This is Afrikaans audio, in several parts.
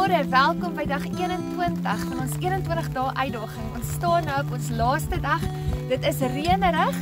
Goeiemôre, welkom by dag 21 van ons 21 dae uitdaging. Ons staan nou op ons laaste dag. Dit is reënerig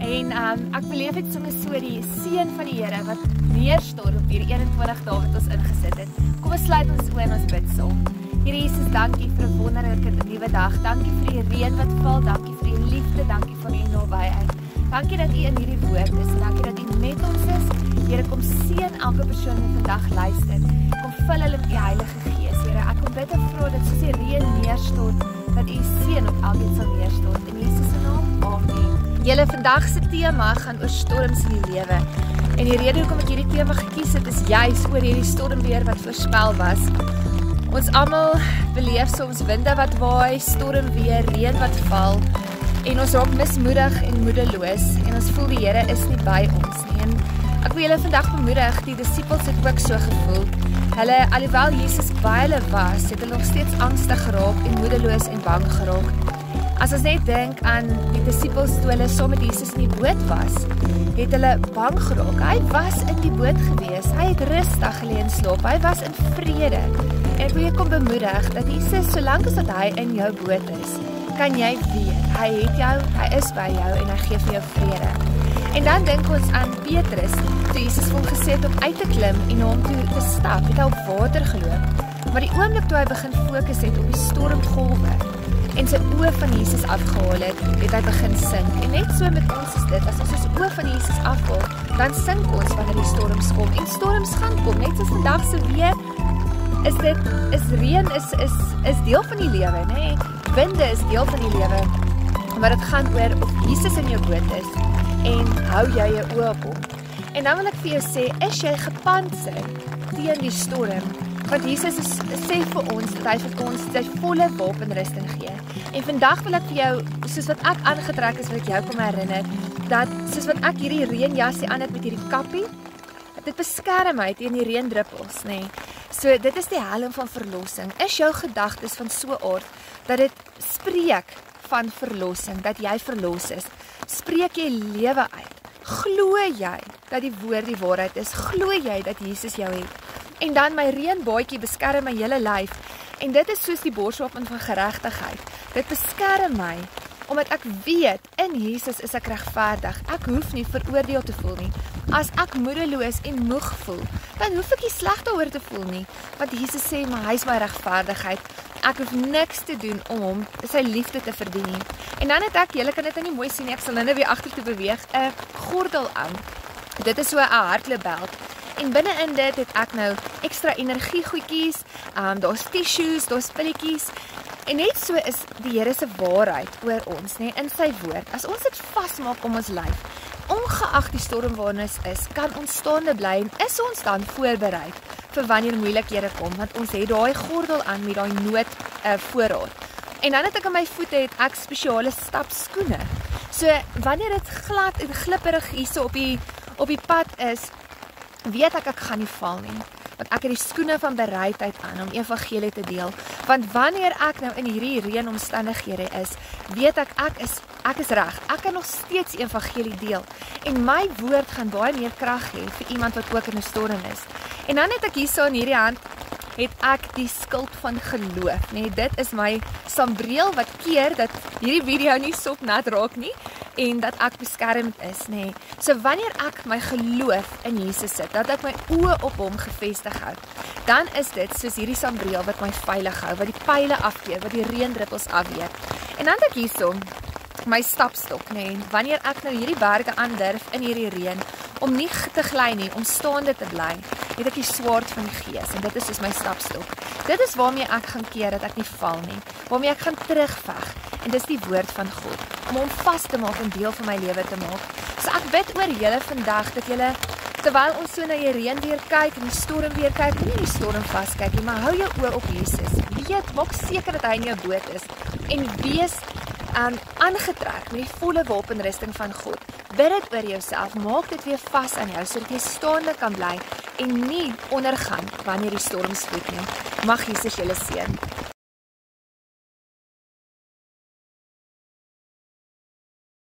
en ek beleef dit sommer so die seën van die Here wat neerstort op hierdie 21 dae wat ons ingesit het. Kom ons sluit ons oë en ons bid saam. Here Jesus, dankie vir 'n wonderlike nuwe dag. Dankie vir die reën wat val, dankie vir die liefde, dankie vir die nabyheid. Dankie dat U in hierdie woord is en dankie dat U met ons is. Here, kom seën elke persoon wat vandag luister. Kom vul hulle met U Heilige Gees. Here, ek kom bid en vra dat soos die reën neerstort, dat U seën op elkeen sal neerstort. In Jesus se naam, amen. Julle vandag se tema gaan oor storms in die lewe. En die rede hoekom ek hierdie tema gekies het, is juis oor hierdie stormweer wat voorspel was. Ons almal beleef soms winde wat waai, stormweer, reën wat val. En ons raak mismoedig en moedeloos en ons voel die Here is nie by ons nie. En ek wil julle vandag bemoedig, die disippels het ook so gevoel. Hulle, alhoewel Jesus by hulle was, het hulle nog steeds angstig geraak en moedeloos en bang geraak. As ons net dink aan die disippels toe hulle saam met Jesus in die boot was, het hulle bang geraak. Hy was in die boot gewees, hy het rustig gelê en slaap, hy was in vrede. En ek wil jou kom bemoedig dat Jesus, solank as dat hy in jou boot is, kan jy weet, hy het jou, hy is by jou en hy gee vir jou vrede. En dan dink ons aan Petrus, toe Jesus vir hom gesê het om uit te klim en hom toe te stap, het hy op water geloop. Maar die oomblik toe hy begin fokus het op die stormgolwe en sy oë van Jesus afgehaal het hy begin sink. En net so met ons is dit, as ons ons oë van Jesus afhaal, dan sink ons wanneer die storms kom. En storms gaan kom, net soos vandag se weer, reën is deel van die lewe, nê? Winde is deel van die lewe, maar dit gaan oor of Jesus in jou boot is en hou jy jou oë op hom. En dan wil ek vir jou sê, is jy gepantser teen die storm? Want Jesus sê vir ons dat hy vir ons sy volle wapenrusting gee. En vandag wil ek vir jou, soos wat ek aangetrek is, wil ek jou kom herinner, dat soos wat ek hierdie reënjasie aan het met hierdie kappie, dit beskerm my teen die reendruppels, nê? So dit is die helm van verlossing. Is jou gedagtes van so aard dat dit spreek van verlossing, dat jy verlos is? Spreek jy lewe uit? Glo jy dat die woord die waarheid is? Glo jy dat Jesus jou het? En dan my reënbaadjie beskerm my hele lyf. En dit is soos die borswapen van geregtigheid. Dit beskerm my, omdat ek weet, in Jesus is ek regverdig. Ek hoef nie veroordeel te voel nie. As ek moedeloos en moeg voel, dan hoef ek nie sleg daaroor te voel nie. Want Jesus sê, maar hy is my regverdigheid. Ek hoef niks te doen om hom, sy liefde te verdien nie. En dan het ek, julle kan dit nou nie mooi sien nie, ek sal nou weer agtertoe beweeg, 'n gordel aan. Dit is so 'n hardloopbelt. En binne-in dit het ek nou ekstra energiegoedjies, daar's tissues, daar's pilletjies. En net so is die Here se waarheid oor ons, nê, in sy woord. As ons dit vasmaak om ons lyf, ongeag die storm waarin ons is, kan ons staande bly en is ons dan voorberei vir wanneer moeilikhede kom, want ons het daai gordel aan met daai nood voorraad. En dan het ek aan my voete het ek spesiale stapskoene. So wanneer dit glad en glipperig hierso op die pad is, weet ek gaan nie val nie, want ek het die skoene van bereidheid aan om evangelie te deel, want wanneer ek nou in hierdie reënomstandighede is, weet ek is reg, ek kan nog steeds evangelie deel, en my woord gaan baie meer krag hê vir iemand wat ook in 'n storm is. En dan het ek hierso in hierdie hand, het ek die skild van geloof, nee, dit is my sambreel wat keer dat hierdie video nie sopnat raak nie, en dat ek beskermd is, nê. So wanneer ek my geloof in Jesus sit, dat ek my oë op hom gefestig hou, dan is dit soos hierdie sambreel wat my veilig hou, wat die pyle afkeer, wat die reendruppels afweer. En dan het ek hierso my stapstok, nê. Wanneer ek nou hierdie berge aandurf in hierdie reën, om nie te gly nie, om staande te bly, het ek die swaard van die Gees, en dit is soos my stapstok. Dit is waarmee ek gaan keer dat ek nie val nie, waarmee ek gaan terugveg, en dis die woord van God, om hom vas te maak en deel van my lewe te maak. So ek bid oor julle vandag, dat julle, terwyl ons so na die reën weer kyk, en die storm weer kyk, nie die storm vaskyk nie, maar hou jou oor op Jesus. Weet, maak seker dat hy in jou boot is, en wees aangetrek met die volle wapenrusting van God. Bid dit oor jouself, maak dit weer vas aan jou, sodat jy staande kan bly, en nie ondergaan wanneer die storms spoed nie. Mag Jesus julle seën.